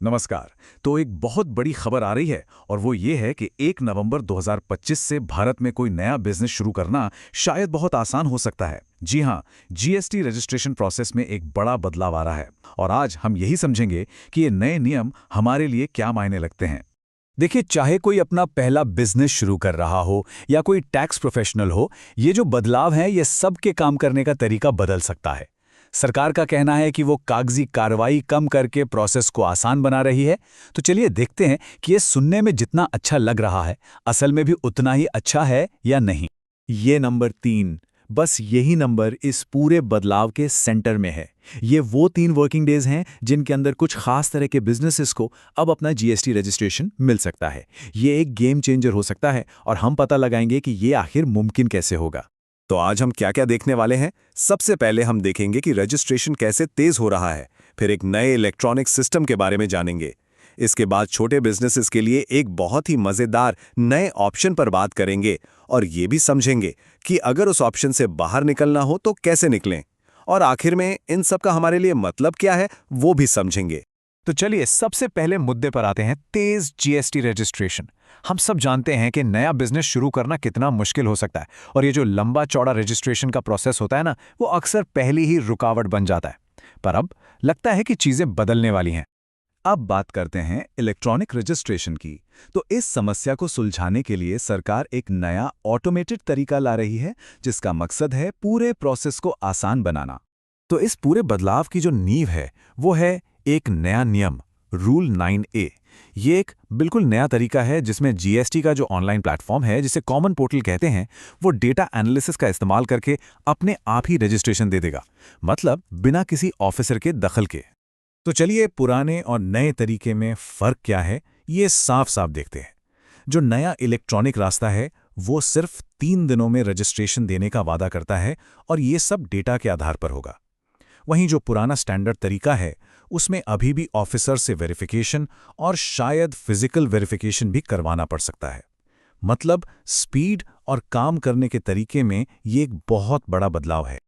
नमस्कार। तो एक बहुत बड़ी खबर आ रही है और वो ये है कि 1 नवंबर 2025 से भारत में कोई नया बिजनेस शुरू करना शायद बहुत आसान हो सकता है। जी हाँ, जीएसटी रजिस्ट्रेशन प्रोसेस में एक बड़ा बदलाव आ रहा है और आज हम यही समझेंगे कि ये नए नियम हमारे लिए क्या मायने लगते हैं। देखिए, चाहे कोई अपना पहला बिजनेस शुरू कर रहा हो या कोई टैक्स प्रोफेशनल हो, ये जो बदलाव हैं ये सबके काम करने का तरीका बदल सकता है। सरकार का कहना है कि वो कागजी कार्रवाई कम करके प्रोसेस को आसान बना रही है। तो चलिए देखते हैं कि ये सुनने में जितना अच्छा लग रहा है, असल में भी उतना ही अच्छा है या नहीं। ये नंबर 3, बस यही नंबर इस पूरे बदलाव के सेंटर में है। ये वो 3 वर्किंग डेज हैं जिनके अंदर कुछ खास तरह के बिजनेसेस को अब अपना जीएसटी रजिस्ट्रेशन मिल सकता है। ये एक गेम चेंजर हो सकता है और हम पता लगाएंगे कि ये आखिर मुमकिन कैसे होगा। तो आज हम क्या क्या देखने वाले हैं? सबसे पहले हम देखेंगे कि रजिस्ट्रेशन कैसे तेज हो रहा है, फिर एक नए इलेक्ट्रॉनिक सिस्टम के बारे में जानेंगे। इसके बाद छोटे बिजनेसेस के लिए एक बहुत ही मजेदार नए ऑप्शन पर बात करेंगे और ये भी समझेंगे कि अगर उस ऑप्शन से बाहर निकलना हो तो कैसे निकलें। और आखिर में इन सब का हमारे लिए मतलब क्या है वो भी समझेंगे। तो चलिए सबसे पहले मुद्दे पर आते हैं, तेज जीएसटी रजिस्ट्रेशन। हम सब जानते हैं कि नया बिजनेस शुरू करना कितना मुश्किल हो सकता है और ये जो लंबा चौड़ा रजिस्ट्रेशन का प्रोसेस होता है ना, वो अक्सर पहली ही रुकावट बन जाता है। पर अब लगता है कि चीजें बदलने वाली हैं। अब बात करते हैं इलेक्ट्रॉनिक रजिस्ट्रेशन की। तो इस समस्या को सुलझाने के लिए सरकार एक नया ऑटोमेटेड तरीका ला रही है जिसका मकसद है पूरे प्रोसेस को आसान बनाना। तो इस पूरे बदलाव की जो नींव है वो है एक नया नियम, रूल 9A। ये एक बिल्कुल नया तरीका है जिसमें जीएसटी का जो ऑनलाइन प्लेटफॉर्म है, जिसे कॉमन पोर्टल कहते हैं, वो डेटा एनालिसिस का इस्तेमाल करके अपने आप ही रजिस्ट्रेशन दे देगा, मतलब बिना किसी ऑफिसर के दखल के। तो चलिए पुराने और नए तरीके में फ़र्क क्या है ये साफ साफ देखते हैं। जो नया इलेक्ट्रॉनिक रास्ता है वो सिर्फ 3 दिनों में रजिस्ट्रेशन देने का वादा करता है और ये सब डेटा के आधार पर होगा। वहीं जो पुराना स्टैंडर्ड तरीका है उसमें अभी भी ऑफिसर से वेरिफिकेशन और शायद फिजिकल वेरिफिकेशन भी करवाना पड़ सकता है। मतलब स्पीड और काम करने के तरीके में ये एक बहुत बड़ा बदलाव है।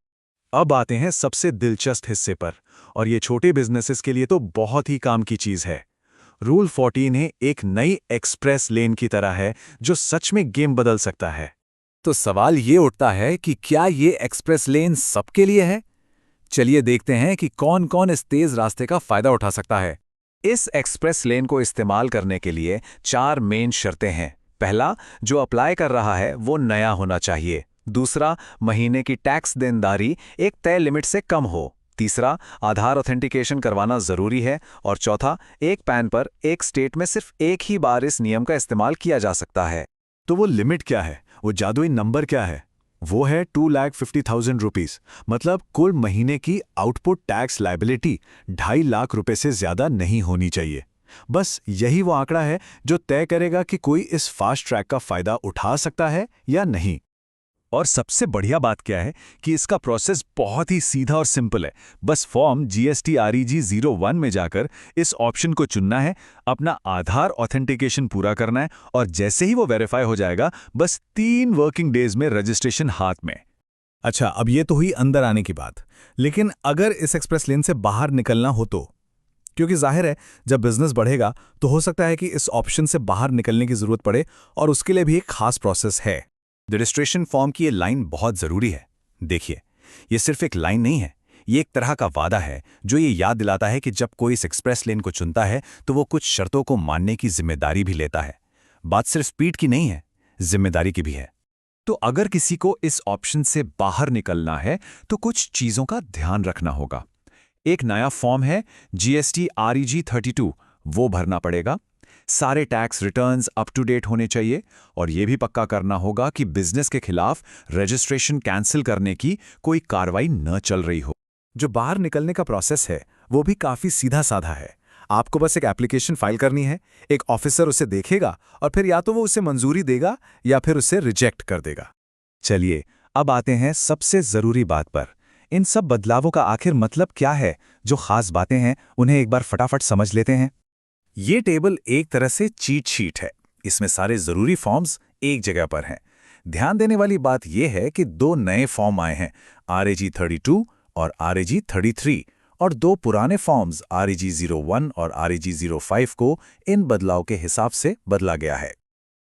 अब आते हैं सबसे दिलचस्प हिस्से पर, और ये छोटे बिजनेसेस के लिए तो बहुत ही काम की चीज है। रूल 14 एक नई एक्सप्रेस लेन की तरह है जो सच में गेम बदल सकता है। तो सवाल ये उठता है कि क्या ये एक्सप्रेस लेन सबके लिए है? चलिए देखते हैं कि कौन कौन इस तेज रास्ते का फायदा उठा सकता है। इस एक्सप्रेस लेन को इस्तेमाल करने के लिए 4 मेन शर्तें हैं। पहला, जो अप्लाई कर रहा है वो नया होना चाहिए। दूसरा, महीने की टैक्स देनदारी एक तय लिमिट से कम हो। तीसरा, आधार ऑथेंटिकेशन करवाना जरूरी है। और चौथा, एक पैन पर एक स्टेट में सिर्फ एक ही बार इस नियम का इस्तेमाल किया जा सकता है। तो वो लिमिट क्या है, वो जादुई नंबर क्या है? वो है 2,50,000 रुपीस। मतलब कुल महीने की आउटपुट टैक्स लायबिलिटी 2.5 लाख रुपए से ज्यादा नहीं होनी चाहिए। बस यही वो आंकड़ा है जो तय करेगा कि कोई इस फास्ट ट्रैक का फायदा उठा सकता है या नहीं। और सबसे बढ़िया बात क्या है कि इसका प्रोसेस बहुत ही सीधा और सिंपल है। बस फॉर्म जीएसटी REG 01 में जाकर इस ऑप्शन को चुनना है, अपना आधार ऑथेंटिकेशन पूरा करना है और जैसे ही वो वेरीफाई हो जाएगा, बस 3 वर्किंग डेज में रजिस्ट्रेशन हाथ में। अच्छा, अब ये तो हुई अंदर आने की बात, लेकिन अगर इस एक्सप्रेस लेन से बाहर निकलना हो तो? क्योंकि जाहिर है जब बिजनेस बढ़ेगा तो हो सकता है कि इस ऑप्शन से बाहर निकलने की जरूरत पड़े और उसके लिए भी एक खास प्रोसेस है। रजिस्ट्रेशन फॉर्म की ये लाइन बहुत ज़रूरी है। देखिए, ये सिर्फ एक लाइन नहीं है, ये एक तरह का वादा है जो ये याद दिलाता है कि जब कोई इस एक्सप्रेस लेन को चुनता है तो वो कुछ शर्तों को मानने की जिम्मेदारी भी लेता है। बात सिर्फ स्पीड की नहीं है, जिम्मेदारी की भी है। तो अगर किसी को इस ऑप्शन से बाहर निकलना है तो कुछ चीज़ों का ध्यान रखना होगा। एक नया फॉर्म है GST REG 32, वो भरना पड़ेगा। सारे tax returns up to date होने चाहिए और यह भी पक्का करना होगा कि बिजनेस के खिलाफ रजिस्ट्रेशन कैंसिल करने की कोई कार्रवाई न चल रही हो। जो बाहर निकलने का प्रोसेस है वो भी काफ़ी सीधा साधा है। आपको बस एक एप्लीकेशन फाइल करनी है, एक ऑफिसर उसे देखेगा और फिर या तो वो उसे मंजूरी देगा या फिर उसे रिजेक्ट कर देगा। चलिए अब आते हैं सबसे ज़रूरी बात पर। इन सब बदलावों का आखिर मतलब क्या है? जो खास बातें हैं उन्हें एक बार फटाफट समझ लेते हैं। ये टेबल एक तरह से चीट शीट है। इसमें सारे जरूरी फॉर्म्स एक जगह पर हैं। ध्यान देने वाली बात यह है कि 2 नए फॉर्म आए हैं, RAG 32 और RAG 33, और 2 पुराने फॉर्म्स REG 01 और REG 05 को इन बदलाव के हिसाब से बदला गया है।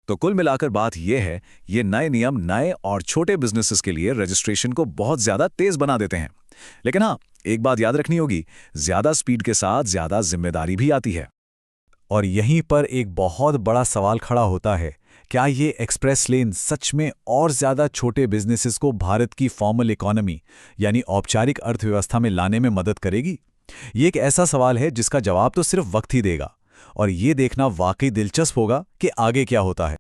तो कुल मिलाकर बात यह है, ये नए नियम नए और छोटे बिजनेसेस के लिए रजिस्ट्रेशन को बहुत ज्यादा तेज बना देते हैं। लेकिन हाँ, एक बात याद रखनी होगी, ज्यादा स्पीड के साथ ज्यादा जिम्मेदारी भी आती है। और यहीं पर एक बहुत बड़ा सवाल खड़ा होता है, क्या ये एक्सप्रेस लेन सच में और ज़्यादा छोटे बिजनेसेस को भारत की फॉर्मल इकोनॉमी यानी औपचारिक अर्थव्यवस्था में लाने में मदद करेगी? ये एक ऐसा सवाल है जिसका जवाब तो सिर्फ वक्त ही देगा, और ये देखना वाकई दिलचस्प होगा कि आगे क्या होता है।